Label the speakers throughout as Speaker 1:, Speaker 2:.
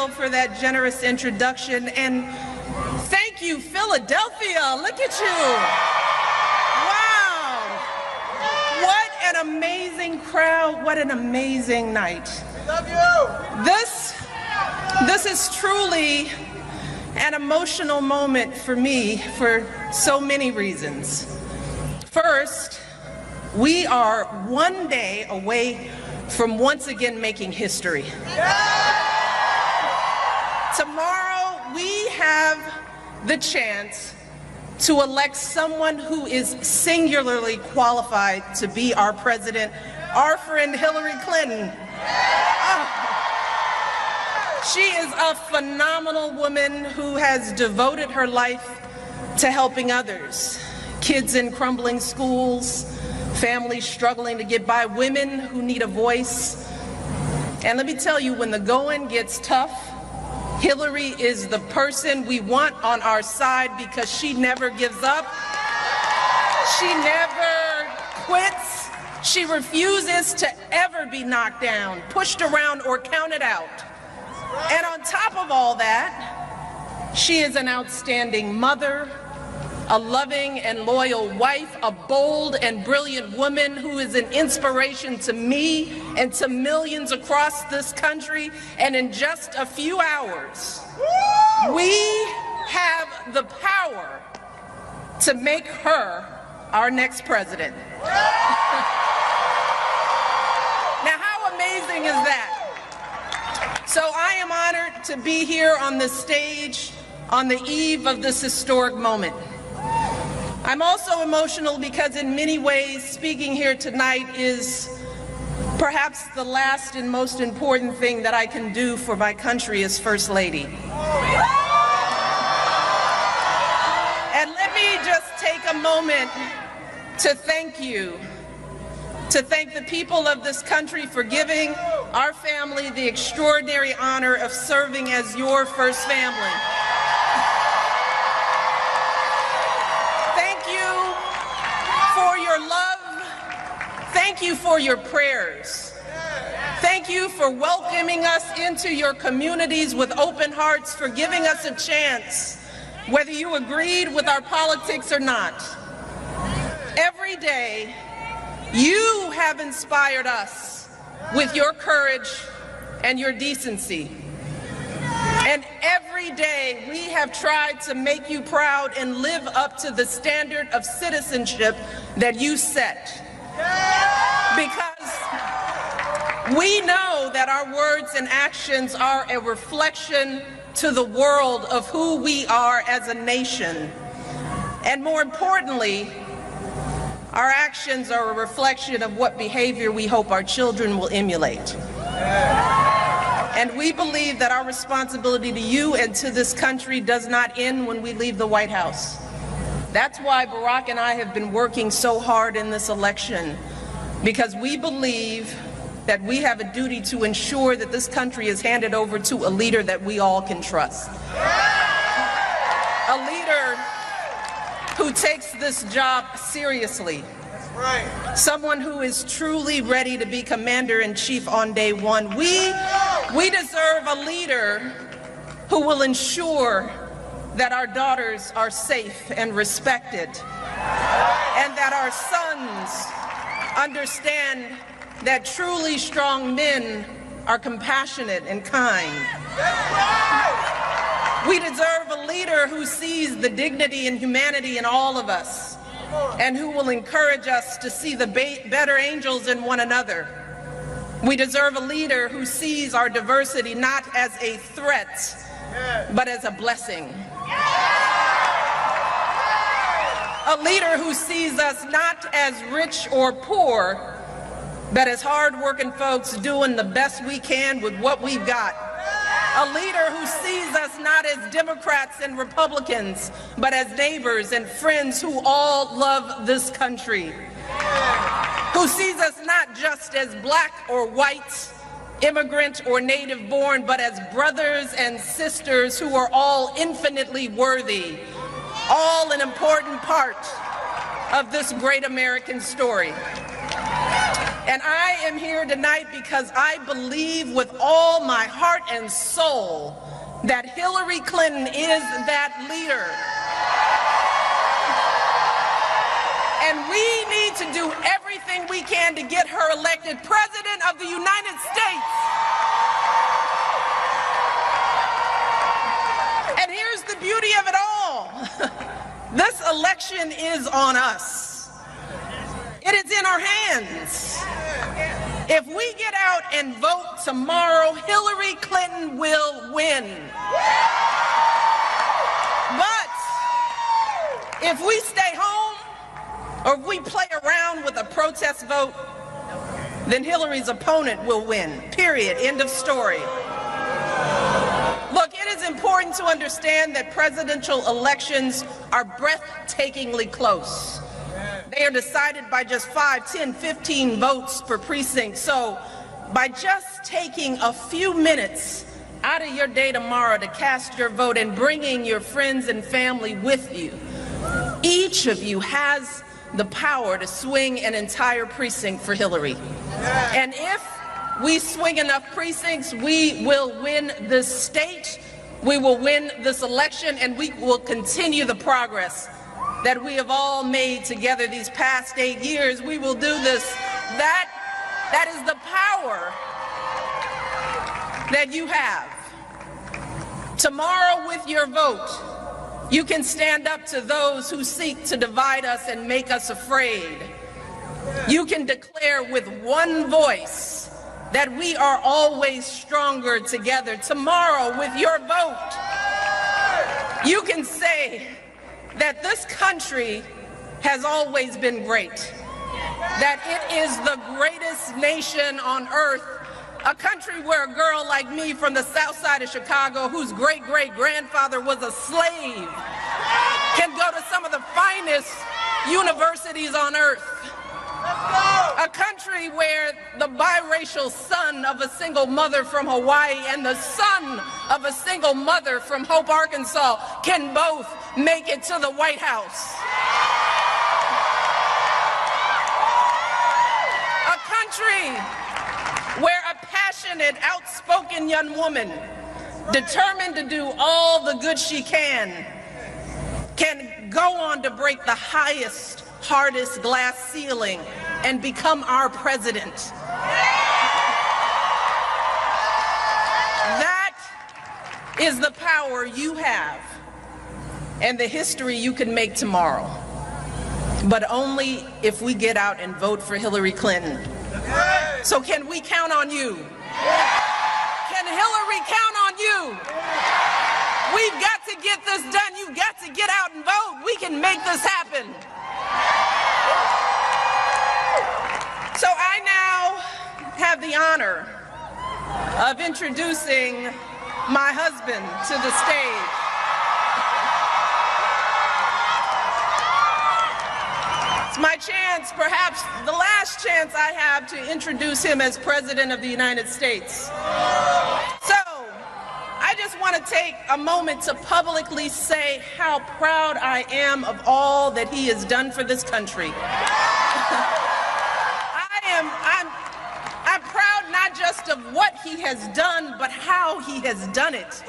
Speaker 1: Hill, for that generous introduction. And thank you, Philadelphia. Look at you. Wow. What an amazing crowd. What an amazing night.
Speaker 2: We love you.
Speaker 1: This is truly an emotional moment for me for so many reasons. First, we are one day away from once again making history. Tomorrow, we have the chance to elect someone who is singularly qualified to be our president, our friend Hillary Clinton. She is a phenomenal woman who has devoted her life to helping others. Kids in crumbling schools, families struggling to get by, women who need a voice. And let me tell you, when the going gets tough, Hillary is the person we want on our side because she never gives up. She never quits. She refuses to ever be knocked down, pushed around, or counted out. And on top of all that, she is an outstanding mother, a loving and loyal wife, a bold and brilliant woman who is an inspiration to me and to millions across this country. And in just a few hours, we have the power to make her our next president. Now, how amazing is that? So I am honored to be here on the stage on the eve of this historic moment. I'm also emotional because in many ways, speaking here tonight is perhaps the last and most important thing that I can do for my country as First Lady. And let me just take a moment to thank you, to thank the people of this country for giving our family the extraordinary honor of serving as your first family. Thank you for your love. Thank you for your prayers. Thank you for welcoming us into your communities with open hearts, for giving us a chance, whether you agreed with our politics or not. Every day, you have inspired us with your courage and your decency. And every day we have tried to make you proud and live up to the standard of citizenship that you set. Because we know that our words and actions are a reflection to the world of who we are as a nation. And more importantly, our actions are a reflection of what behavior we hope our children will emulate. And we believe that our responsibility to you and to this country does not end when we leave the White House. That's why Barack and I have been working so hard in this election, because we believe that we have a duty to ensure that this country is handed over to a leader that we all can trust. A leader who takes this job seriously.
Speaker 2: That's right.
Speaker 1: Someone who is truly ready to be commander-in-chief on day one. We deserve a leader who will ensure that our daughters are safe and respected, and that our sons understand that truly strong men are compassionate and kind.
Speaker 2: That's right.
Speaker 1: We deserve a leader who sees the dignity and humanity in all of us, and who will encourage us to see the better angels in one another. We deserve a leader who sees our diversity not as a threat, but as a blessing. A leader who sees us not as rich or poor, but as hard-working folks doing the best we can with what we've got. A leader who sees us not as Democrats and Republicans, but as neighbors and friends who all love this country. Who sees us not just as black or white, immigrant or native born, but as brothers and sisters who are all infinitely worthy, all an important part of this great American story. And I am here tonight because I believe with all my heart and soul that Hillary Clinton is that leader. And we need to do everything we can to get her elected President of the United States. And here's the beauty of it all. This election is on us. It is in our hands. If we get out and vote tomorrow, Hillary Clinton will win. But if we stay home or if we play around with a protest vote, then Hillary's opponent will win. Period. End of story. Look, it is important to understand that presidential elections are breathtakingly close. They are decided by just 5, 10, 15 votes per precinct. So by just taking a few minutes out of your day tomorrow to cast your vote and bringing your friends and family with you, each of you has the power to swing an entire precinct for Hillary. And if we swing enough precincts, we will win this state, we will win this election, and we will continue the progress that we have all made together these past 8 years. We will do this. That is the power that you have. Tomorrow, with your vote, you can stand up to those who seek to divide us and make us afraid. You can declare with one voice that we are always stronger together. Tomorrow, with your vote, you can say that this country has always been great, that it is the greatest nation on earth, a country where a girl like me from the south side of Chicago, whose great-great-grandfather was a slave, can go to some of the finest universities on earth. A country where the biracial son of a single mother from Hawaii and the son of a single mother from Hope, Arkansas can both make it to the White House. A country where a passionate, outspoken young woman, determined to do all the good she can go on to break the highest, hardest glass ceiling and become our president. That is the power you have and the history you can make tomorrow. But only if we get out and vote for Hillary Clinton. So can we count on you? Can Hillary count on you? We've got to get this done. You've got to get out and vote. We can make this happen. So I now have the honor of introducing my husband to the stage. It's my chance, perhaps the last chance I have, to introduce him as President of the United States. So I just want to take a moment to publicly say how proud I am of all that he has done for this country. I'm proud not just of what he has done, but how he has done it.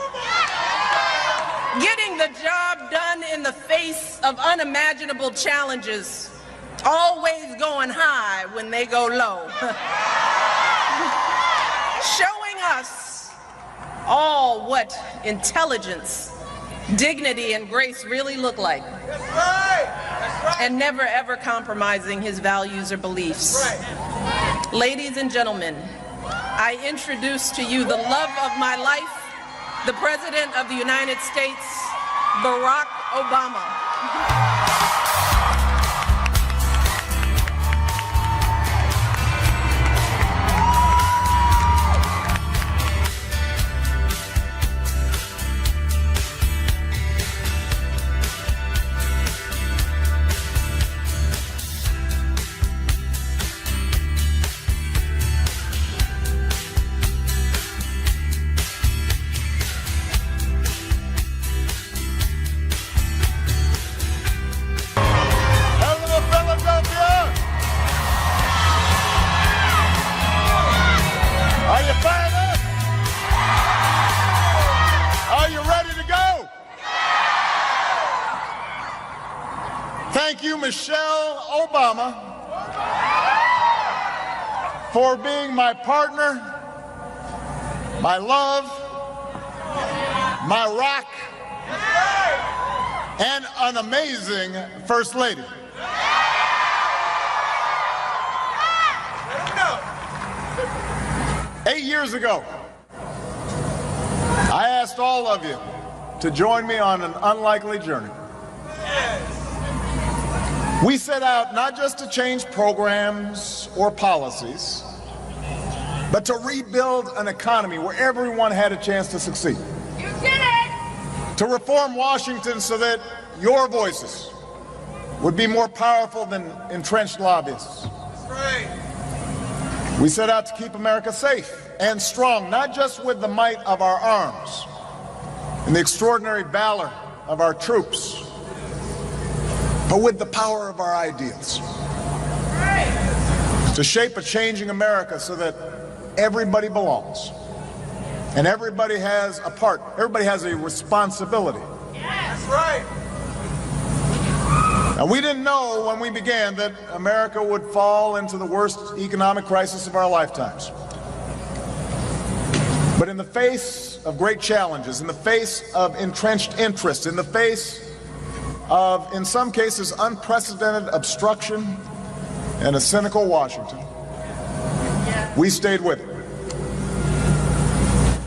Speaker 1: Getting the job done in the face of unimaginable challenges, always going high when they go low. Showing us all what intelligence, dignity, and grace really look like.
Speaker 2: That's right. That's right.
Speaker 1: And never ever compromising his values or beliefs.
Speaker 2: Right.
Speaker 1: Ladies and gentlemen, I introduce to you the love of my life, the President of the United States, Barack Obama.
Speaker 3: Thank you, Michelle Obama, for being my partner, my love, my rock, and an amazing First Lady. 8 years ago, I asked all of you to join me on an unlikely journey. We set out not just to change programs or policies, but to rebuild an economy where everyone had a chance to succeed.
Speaker 2: You did it!
Speaker 3: To reform Washington so that your voices would be more powerful than entrenched lobbyists.
Speaker 2: That's right.
Speaker 3: We set out to keep America safe and strong, not just with the might of our arms and the extraordinary valor of our troops, but with the power of our ideals. To shape a changing America so that everybody belongs and everybody has a part, everybody has a responsibility.
Speaker 2: That's right.
Speaker 3: Now, we didn't know when we began that America would fall into the worst economic crisis of our lifetimes. But in the face of great challenges, in the face of entrenched interests, in the face of, in some cases, unprecedented obstruction and a cynical Washington, we stayed with it.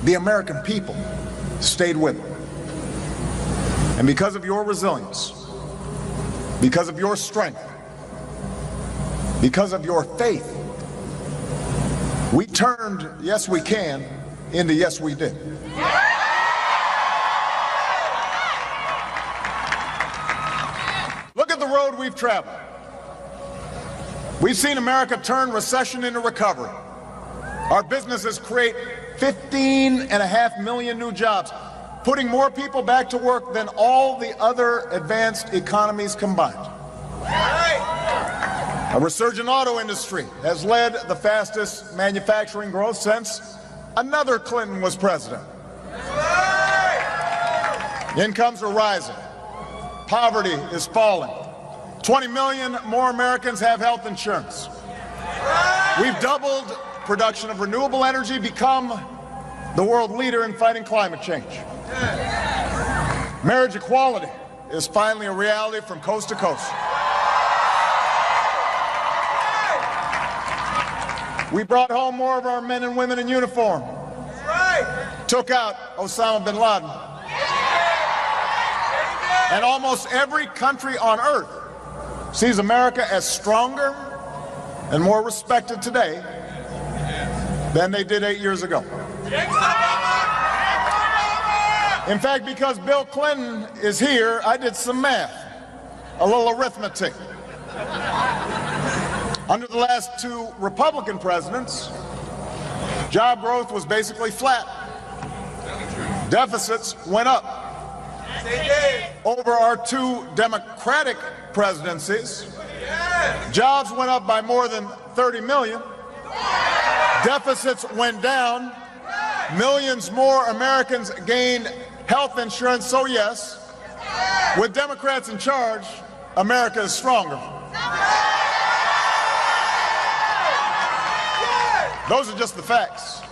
Speaker 3: The American people stayed with it. And because of your resilience, because of your strength, because of your faith, we turned yes we can into yes we did. Look at the road we've traveled. We've seen America turn recession into recovery. Our businesses create 15.5 million new jobs, putting more people back to work than all the other advanced economies combined. A resurgent auto industry has led the fastest manufacturing growth since another Clinton was president. Incomes are rising. Poverty is falling. 20 million more Americans have health insurance. We've doubled production of renewable energy, become the world leader in fighting climate change. Marriage equality is finally a reality from coast to coast. We brought home more of our men and women in uniform. Took out Osama bin Laden. And almost every country on earth sees America as stronger and more respected today than they did 8 years ago. In fact, because Bill Clinton is here, I did some math, a little arithmetic. Under the last two Republican presidents, job growth was basically flat. Deficits went up. Over our two Democratic presidencies, jobs went up by more than 30 million. Deficits went down. Millions more Americans gained health insurance. So yes, with Democrats in charge, America is stronger. Those are just the facts.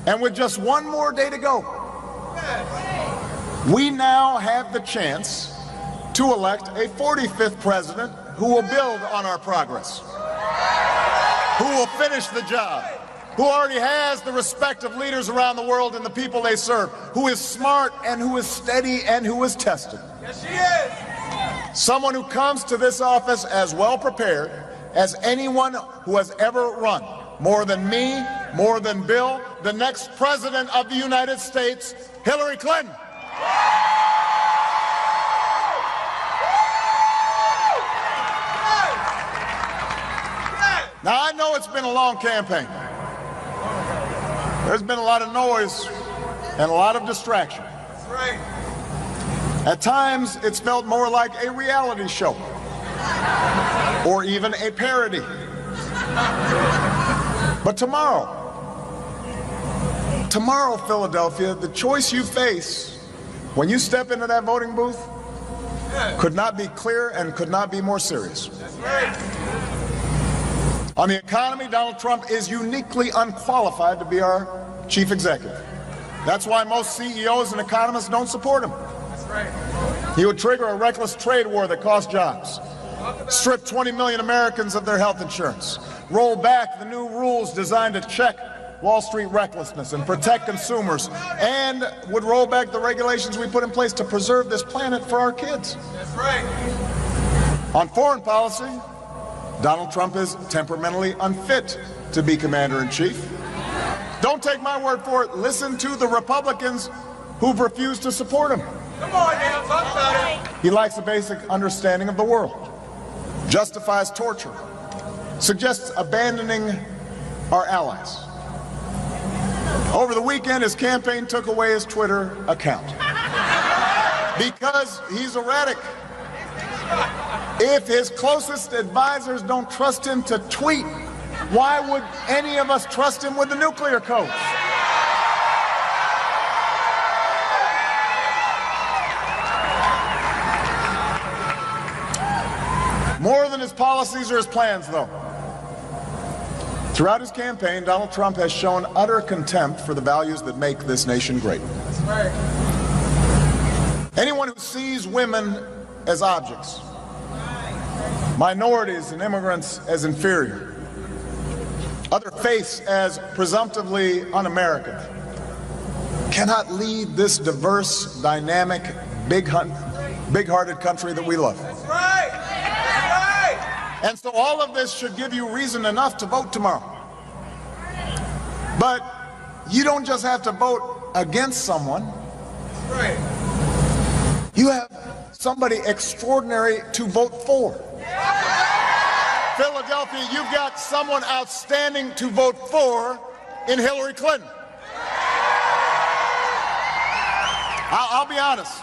Speaker 3: And with just one more day to go, we now have the chance to elect a 45th president who will build on our progress, who will finish the job, who already has the respect of leaders around the world and the people they serve, who is smart and who is steady and who is tested.
Speaker 2: Yes, she is.
Speaker 3: Someone who comes to this office as well prepared as anyone who has ever run. More than me, more than Bill, the next president of the United States, Hillary Clinton. Now, I know it's been a long campaign. There's been a lot of noise and a lot of distraction.
Speaker 2: That's right.
Speaker 3: At times, it's felt more like a reality show or even a parody. But tomorrow, Philadelphia, the choice you face when you step into that voting booth could not be clearer and could not be more serious.
Speaker 2: That's right.
Speaker 3: On the economy, Donald Trump is uniquely unqualified to be our chief executive. That's why most CEOs and economists don't support him.
Speaker 2: That's right.
Speaker 3: He would trigger a reckless trade war that costs jobs, strip 20 million Americans of their health insurance, roll back the new rules designed to check Wall Street recklessness and protect consumers, and would roll back the regulations we put in place to preserve this planet for our kids.
Speaker 2: That's right.
Speaker 3: On foreign policy, Donald Trump is temperamentally unfit to be commander-in-chief. Don't take my word for it. Listen to the Republicans who've refused to support him.
Speaker 2: Come on now, talk about it.
Speaker 3: He lacks a basic understanding of the world, justifies torture, suggests abandoning our allies. Over the weekend, his campaign took away his Twitter account because he's erratic. If his closest advisors don't trust him to tweet, why would any of us trust him with the nuclear codes? More than his policies or his plans, though. Throughout his campaign, Donald Trump has shown utter contempt for the values that make this nation great.
Speaker 2: That's right.
Speaker 3: Anyone who sees women as objects, minorities and immigrants as inferior, other faiths as presumptively un-American, cannot lead this diverse, dynamic, big-hearted country that we love.
Speaker 2: That's right. That's right.
Speaker 3: And so all of this should give you reason enough to vote tomorrow. But you don't just have to vote against someone.
Speaker 2: That's right.
Speaker 3: You have somebody extraordinary to vote for. Philadelphia, you've got someone outstanding to vote for in Hillary Clinton. I'll be honest.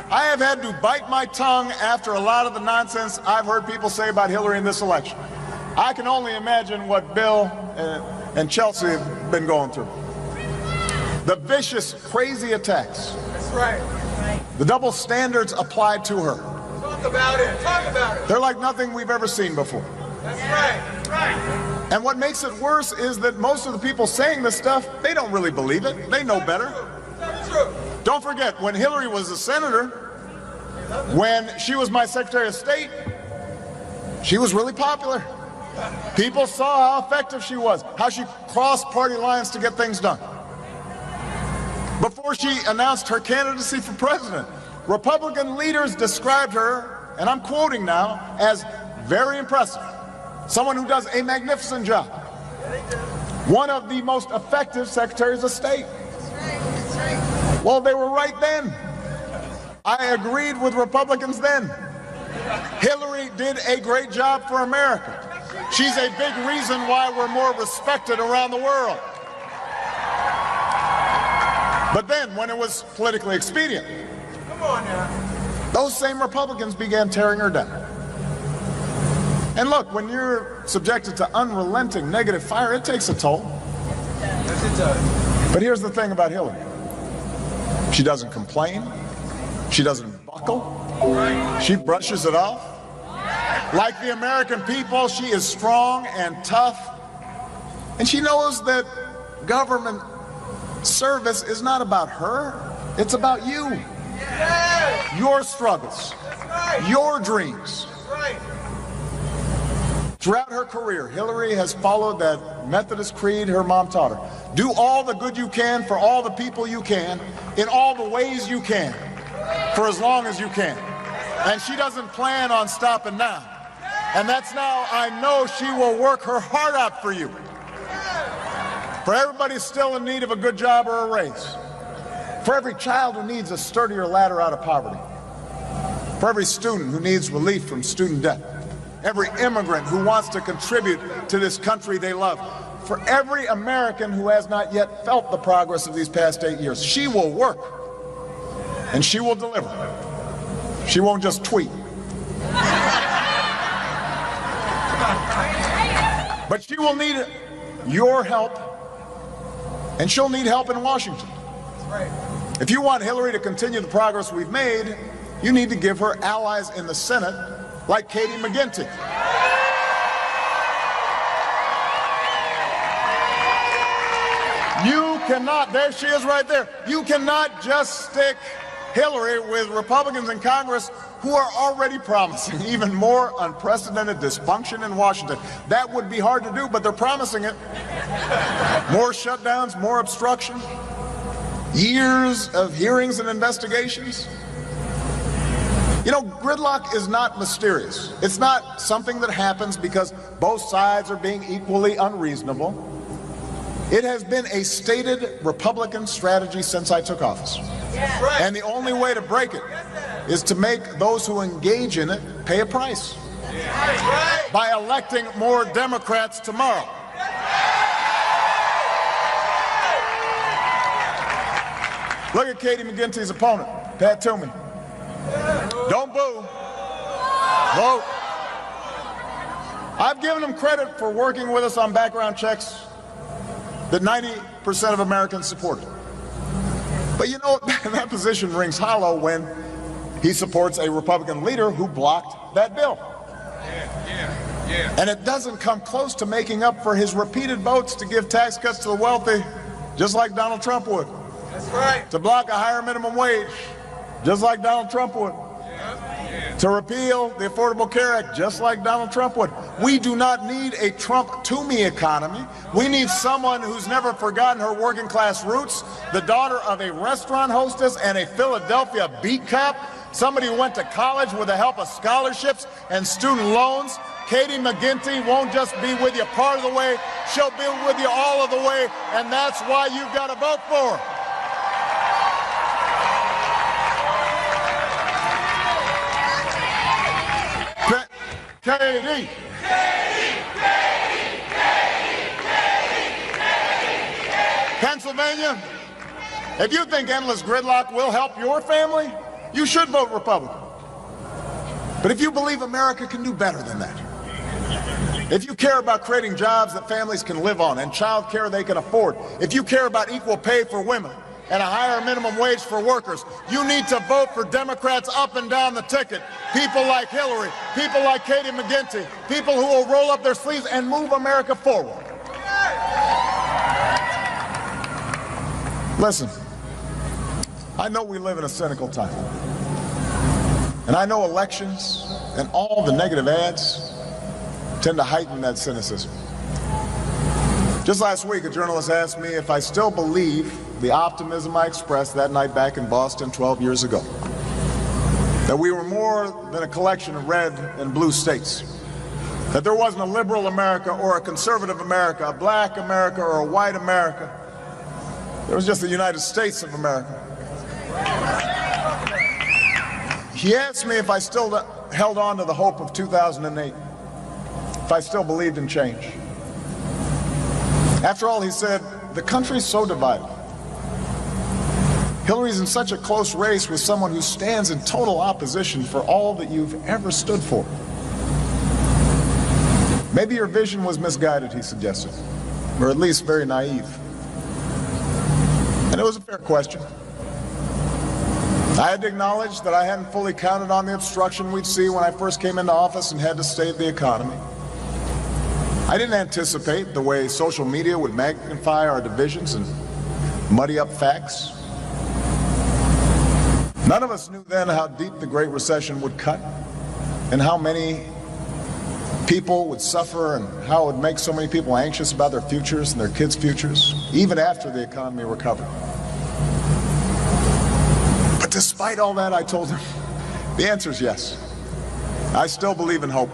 Speaker 3: I have had to bite my tongue after a lot of the nonsense I've heard people say about Hillary in this election. I can only imagine what Bill and Chelsea have been going through. The vicious, crazy attacks.
Speaker 2: That's right.
Speaker 3: The double standards applied to her.
Speaker 2: Talk about it. Talk about it.
Speaker 3: They're like nothing we've ever seen before.
Speaker 2: That's right. Right.
Speaker 3: And what makes it worse is that most of the people saying this stuff, they don't really believe it. They know better.
Speaker 2: That's true.
Speaker 3: Don't forget, when Hillary was a senator, when she was my Secretary of State, she was really popular. People saw how effective she was, how she crossed party lines to get things done. Before she announced her candidacy for president, Republican leaders described her, and I'm quoting now, as very impressive. Someone who does a magnificent job. One of the most effective secretaries of state. Well, they were right then. I agreed with Republicans then. Hillary did a great job for America. She's a big reason why we're more respected around the world. But then, when it was politically expedient,
Speaker 2: Come on now.
Speaker 3: those same Republicans began tearing her down. And look, when you're subjected to unrelenting negative fire, it takes a toll.
Speaker 2: Yes, it does.
Speaker 3: But here's the thing about Hillary. She doesn't complain. She doesn't buckle. She brushes it off. Like the American people, she is strong and tough. And she knows that government service is not about her. It's about you.
Speaker 2: Yes.
Speaker 3: Your struggles.
Speaker 2: That's right.
Speaker 3: Your dreams.
Speaker 2: That's right.
Speaker 3: Throughout her career, Hillary has followed that Methodist creed her mom taught her. Do all the good you can for all the people you can, in all the ways you can, for as long as you can. And she doesn't plan on stopping now. And that's now, I know she will work her heart out for you. For everybody still in need of a good job or a raise. For every child who needs a sturdier ladder out of poverty. For every student who needs relief from student debt. Every immigrant who wants to contribute to this country they love. For every American who has not yet felt the progress of these past 8 years. She will work. And she will deliver. She won't just tweet. But she will need your help. And she'll need help in Washington.
Speaker 2: That's right.
Speaker 3: If you want Hillary to continue the progress we've made, you need to give her allies in the Senate like Katie McGinty. You cannot, there she is right there, you cannot just stick Hillary with Republicans in Congress who are already promising even more unprecedented dysfunction in Washington. That would be hard to do, but they're promising it. More shutdowns, more obstruction, years of hearings and investigations. You know, gridlock is not mysterious. It's not something that happens because both sides are being equally unreasonable. It has been a stated Republican strategy since I took office. And the only way to break it is to make those who engage in it pay a price by electing more Democrats tomorrow. Look at Katie McGinty's opponent, Pat Toomey. Don't boo. Vote. I've given him credit for working with us on background checks that 90% of Americans supported. But you know, that position rings hollow when he supports a Republican leader who blocked that bill. And it doesn't come close to making up for his repeated votes to give tax cuts to the wealthy, just like Donald Trump would.
Speaker 2: That's right.
Speaker 3: To block a higher minimum wage, just like Donald Trump would. To repeal the Affordable Care Act, just like Donald Trump would. We do not need a Trump-to-me economy. We need someone who's never forgotten her working class roots, the daughter of a restaurant hostess and a Philadelphia beat cop, somebody who went to college with the help of scholarships and student loans. Katie McGinty won't just be with you part of the way, she'll be with you all of the way, and that's why you've got to vote for her. Katie. Pennsylvania, if you think endless gridlock will help your family, you should vote Republican. But if you believe America can do better than that, if you care about creating jobs that families can live on and child care they can afford, if you care about equal pay for women and a higher minimum wage for workers, you need to vote for Democrats up and down the ticket. People like Hillary, people like Katie McGinty, people who will roll up their sleeves and move America forward. Listen, I know we live in a cynical time. And I know elections and all the negative ads tend to heighten that cynicism. Just last week, a journalist asked me if I still believe the optimism I expressed that night back in Boston 12 years ago. That we were more than a collection of red and blue states. That there wasn't a liberal America or a conservative America, a black America or a white America. There was just the United States of America. He asked me if I still held on to the hope of 2008, if I still believed in change. After all, he said, the country's so divided. Hillary's in such a close race with someone who stands in total opposition for all that you've ever stood for. Maybe your vision was misguided, he suggested, or at least very naive. And it was a fair question. I had to acknowledge that I hadn't fully counted on the obstruction we'd see when I first came into office and had to save the economy. I didn't anticipate the way social media would magnify our divisions and muddy up facts. None of us knew then how deep the Great Recession would cut and how many people would suffer and how it would make so many people anxious about their futures and their kids' futures, even after the economy recovered. But despite all that, I told him, the answer is yes. I still believe in hope.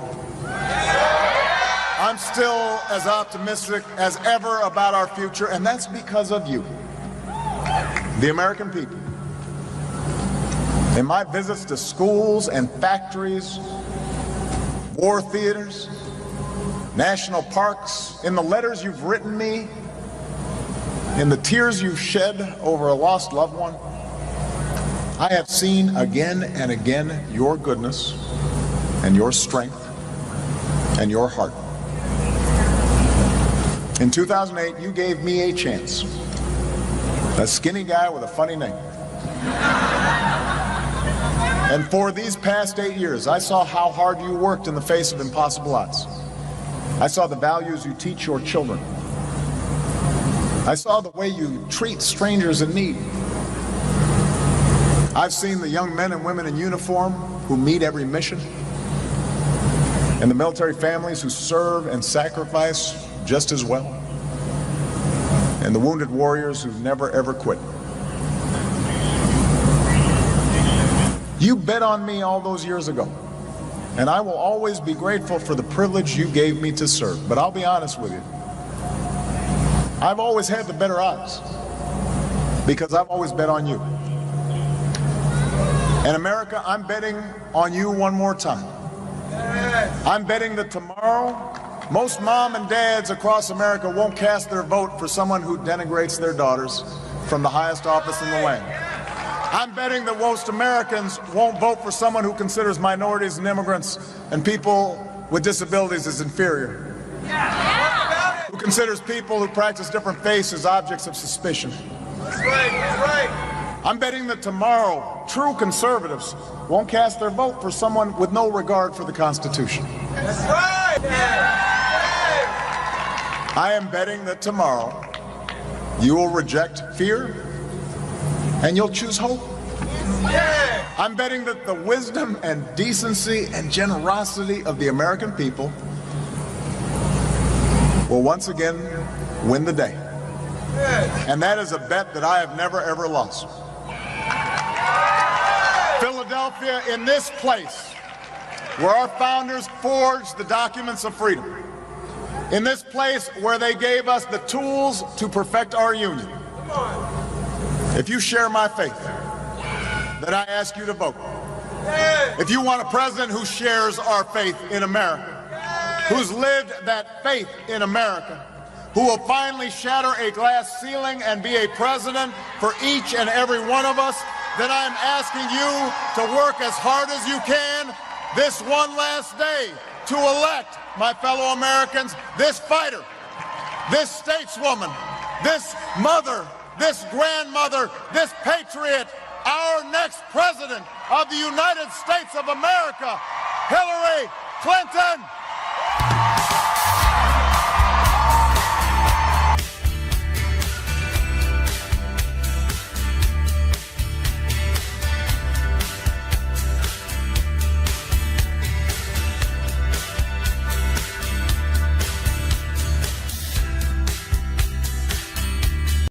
Speaker 3: I'm still as optimistic as ever about our future, and that's because of you, the American people. In my visits to schools and factories, war theaters, national parks, in the letters you've written me, in the tears you've shed over a lost loved one, I have seen again and again your goodness and your strength and your heart. In 2008, you gave me a chance. A skinny guy with a funny name. And for these past 8 years, I saw how hard you worked in the face of impossible odds. I saw the values you teach your children. I saw the way you treat strangers in need. I've seen the young men and women in uniform who meet every mission, and the military families who serve and sacrifice just as well, and the wounded warriors who never ever quit. You bet on me all those years ago, and I will always be grateful for the privilege you gave me to serve. But I'll be honest with you, I've always had the better odds because I've always bet on you. And America, I'm betting on you one more time. I'm betting that tomorrow, most mom and dads across America won't cast their vote for someone who denigrates their daughters from the highest office in the land. I'm betting that most Americans won't vote for someone who considers minorities and immigrants and people with disabilities as inferior. Who considers people who practice different faiths as objects of suspicion.
Speaker 2: That's right, that's right.
Speaker 3: I'm betting that tomorrow, true conservatives won't cast their vote for someone with no regard for the Constitution.
Speaker 2: That's right.
Speaker 3: I am betting that tomorrow you will reject fear and you'll choose hope. I'm betting that the wisdom and decency and generosity of the American people will once again win the day. And that is a bet that I have never ever lost. Philadelphia, in this place where our founders forged the documents of freedom, in this place where they gave us the tools to perfect our union, if you share my faith, then I ask you to vote. If you want a president who shares our faith in America, who's lived that faith in America, who will finally shatter a glass ceiling and be a president for each and every one of us, then I'm asking you to work as hard as you can this one last day to elect, my fellow Americans, this fighter, this stateswoman, this mother, this grandmother, this patriot, our next president of the United States of America, Hillary Clinton.